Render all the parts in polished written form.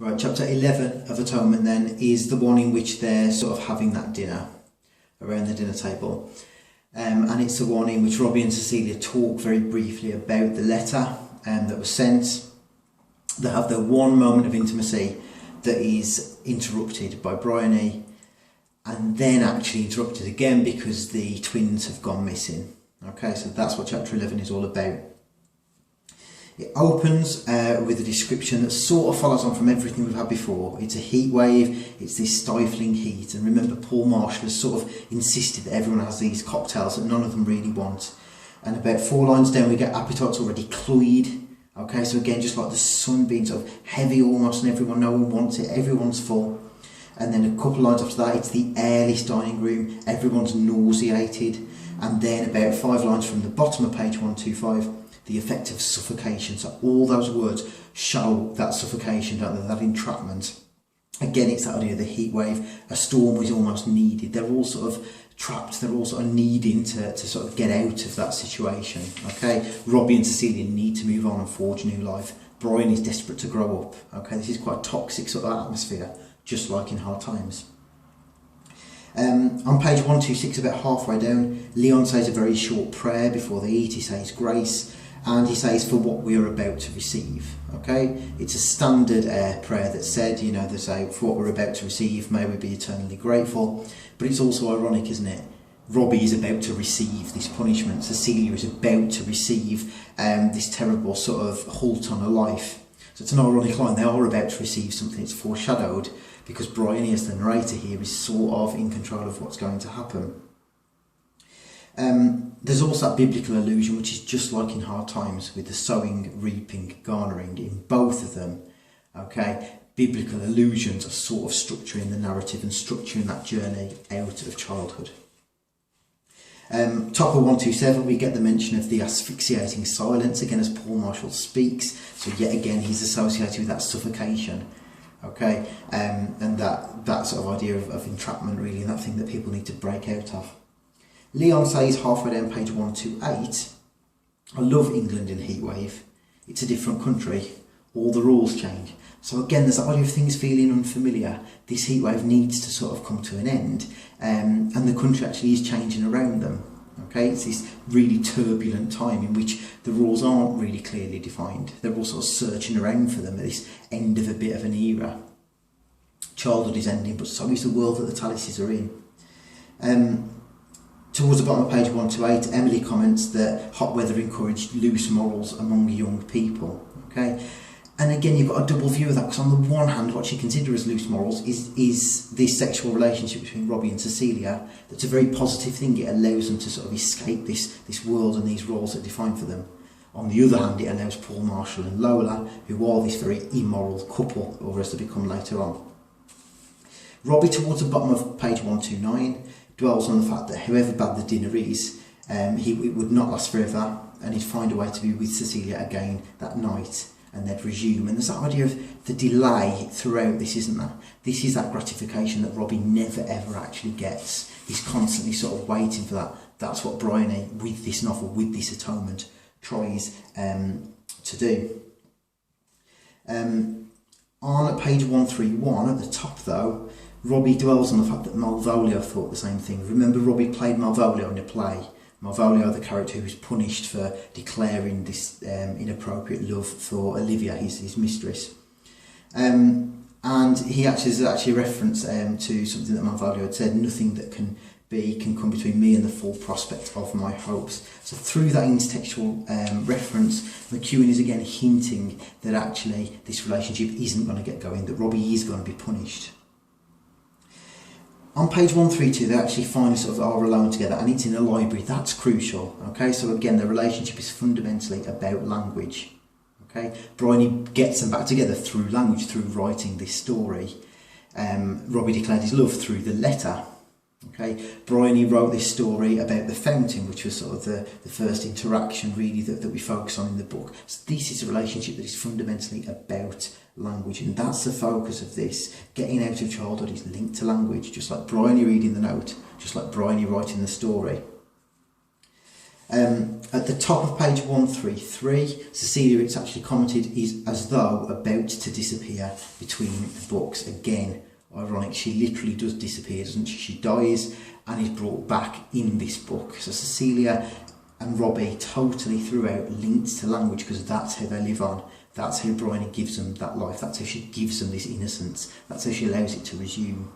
Right, chapter 11 of Atonement then is the one in which they're sort of having that dinner around the dinner table. And it's the one in which Robbie and Cecilia talk very briefly about the letter that was sent. They have their one moment of intimacy that is interrupted by Bryony, and then actually interrupted again because the twins have gone missing. Okay, so that's what chapter 11 is all about. It opens with a description that sort of follows on from everything we've had before. It's a heat wave, it's this stifling heat, and remember Paul Marshall has sort of insisted that everyone has these cocktails that none of them really want. And about 4 lines down we get appetites already cloyed. Okay, so again, just like the sun being sort of heavy almost and everyone, no one wants it, everyone's full. And then a couple of lines after that, it's the airless dining room, everyone's nauseated. And then about 5 lines from the bottom of page 125, the effect of suffocation. So all those words show that suffocation, don't they? That entrapment. Again, it's that idea of the heat wave. A storm was almost needed. They're all sort of trapped. They're all sort of needing to sort of get out of that situation. Okay, Robbie and Cecilia need to move on and forge a new life. Brian is desperate to grow up. Okay, this is quite a toxic sort of atmosphere, just like in Hard Times. On page 126, about halfway down, Leon says a very short prayer before they eat. He says grace, and he says for what we are about to receive. Okay, it's a standard prayer that's said, you know, they say for what we're about to receive, may we be eternally grateful. But it's also ironic, isn't it? Robbie is about to receive this punishment. Cecilia is about to receive this terrible sort of halt on her life. So it's an ironic line. They are about to receive something that's foreshadowed, because Bryony, as the narrator here, is sort of in control of what's going to happen. There's also that biblical allusion, which is just like in Hard Times, with the sowing, reaping, garnering in both of them. Okay, biblical allusions are sort of structuring the narrative and structuring that journey out of childhood. Top of 127, we get the mention of the asphyxiating silence, again as Paul Marshall speaks. So yet again, he's associated with that suffocation. Okay, and that sort of idea of entrapment, really, and that thing that people need to break out of. Leon says halfway down page 128, I love England in heatwave. It's a different country. All the rules change. So again, there's that idea of things feeling unfamiliar. This heatwave needs to sort of come to an end, and the country actually is changing around them. Okay, it's this really turbulent time in which the rules aren't really clearly defined. They're all sort of searching around for them at this end of a bit of an era. Childhood is ending, but so is the world that the Tallises are in. Towards the bottom of page 128, Emily comments that hot weather encouraged loose morals among young people. Okay, and again, you've got a double view of that, because on the one hand, what she considers as loose morals is this sexual relationship between Robbie and Cecilia. That's a very positive thing. It allows them to sort of escape this world and these roles that are defined for them. On the other hand, it allows Paul Marshall and Lola, who are this very immoral couple, or as they become later on. Robbie, towards the bottom of page 129, dwells on the fact that however bad the dinner is, it would not last forever, and he'd find a way to be with Cecilia again that night, and they'd resume. And there's that idea of the delay throughout this, isn't there? This is that gratification that Robbie never ever actually gets. He's constantly sort of waiting for that. That's what Bryony, with this novel, with this Atonement, tries to do. On page 131, at the top though, Robbie dwells on the fact that Malvolio thought the same thing. Remember, Robbie played Malvolio in a play. Malvolio, the character who was punished for declaring this inappropriate love for Olivia, his mistress. And he actually is a reference to something that Malvolio had said: nothing that can come between me and the full prospect of my hopes. So through that intertextual reference, McEwan is again hinting that actually this relationship isn't going to get going, that Robbie is going to be punished. On page 132, they actually finally sort of are alone together, and it's in a library. That's crucial. Okay, so again, the relationship is fundamentally about language. Okay, Bryony gets them back together through language, through writing this story. Robbie declared his love through the letter. Okay, Bryony wrote this story about the fountain, which was sort of the first interaction really that we focus on in the book. So this is a relationship that is fundamentally about language, and that's the focus of this. Getting out of childhood is linked to language, just like Bryony reading the note, just like Bryony writing the story. At the top of page 133, Cecilia, it's actually commented, is as though about to disappear between the books. Again, ironic, she literally does disappear, doesn't she? She dies and is brought back in this book. So Cecilia and Robbie totally throughout linked to language, because that's how they live on. That's how Bryony gives them that life. That's how she gives them this innocence. That's how she allows it to resume.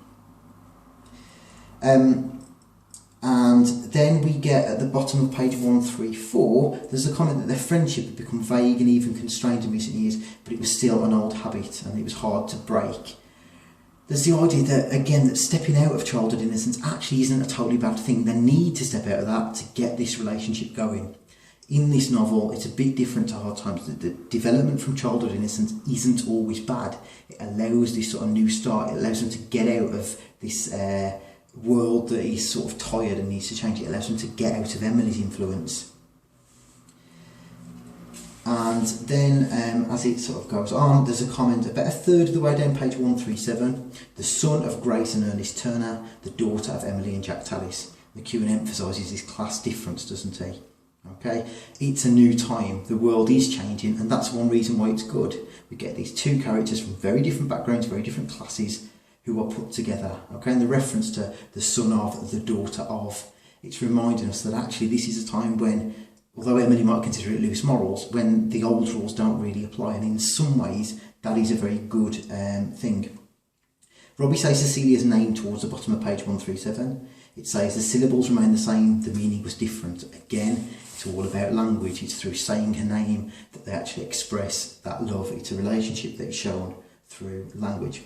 And then we get at the bottom of page 134, there's a comment that their friendship had become vague and even constrained in recent years, but it was still an old habit and it was hard to break. There's the idea that, again, that stepping out of childhood innocence actually isn't a totally bad thing. They need to step out of that to get this relationship going. In this novel, it's a bit different to Hard Times. The development from childhood innocence isn't always bad. It allows this sort of new start. It allows them to get out of this world that is sort of tired and needs to change. It allows them to get out of Emily's influence. And then as it sort of goes on, there's a comment about a third of the way down page 137. The son of Grace and Ernest Turner, the daughter of Emily and Jack Tallis. McEwan emphasises this class difference, doesn't he? Okay, it's a new time, the world is changing, and that's one reason why it's good. We get these two characters from very different backgrounds, very different classes, who are put together. Okay, and the reference to the son of, the daughter of, it's reminding us that actually this is a time when, although Emily might consider it loose morals, when the old rules don't really apply, and in some ways that is a very good thing. Robbie says Cecilia's name towards the bottom of page 137. It says the syllables remain the same, the meaning was different. Again, it's all about language. It's through saying her name that they actually express that love. It's a relationship that is shown through language.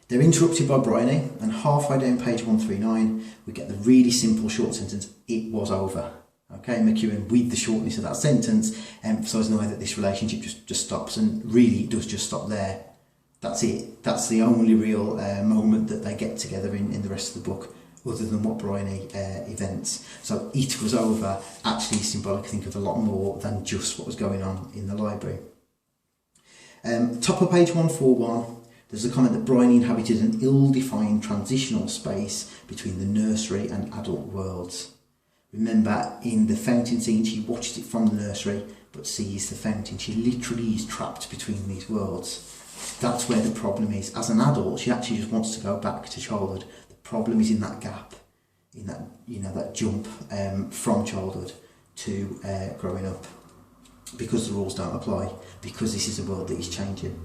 They're interrupted by Bryony, and halfway down page 139, we get the really simple short sentence, "It was over." Okay, McEwan, with the shortness of that sentence, emphasising the way that this relationship just stops, and really it does just stop there. That's it. That's the only real moment that they get together in the rest of the book, other than what Bryony events. So it was over actually is symbolic, I think, of a lot more than just what was going on in the library. Top of page 141, there's a comment that Bryony inhabited an ill-defined transitional space between the nursery and adult worlds. Remember, in the fountain scene, she watched it from the nursery, but sees the fountain. She literally is trapped between these worlds. That's where the problem is. As an adult, she actually just wants to go back to childhood. The problem is in that gap, in that, that jump from childhood to growing up, because the rules don't apply, because this is a world that is changing.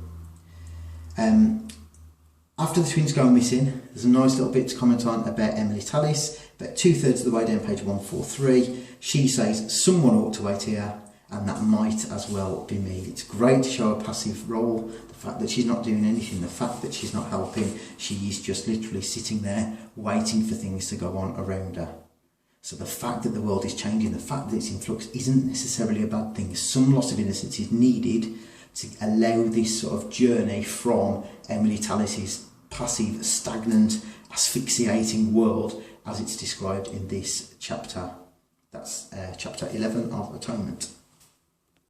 After the twins go missing, there's a nice little bit to comment on about Emily Tallis. About 2/3 of the way down page 143, she says, "Someone ought to wait here, and that might as well be me." It's great to show a passive role, the fact that she's not doing anything, the fact that she's not helping, she is just literally sitting there waiting for things to go on around her. So the fact that the world is changing, the fact that it's in flux, isn't necessarily a bad thing. Some loss of innocence is needed to allow this sort of journey from Emily Tallis's passive, stagnant, asphyxiating world as it's described in this chapter. That's chapter 11 of Atonement.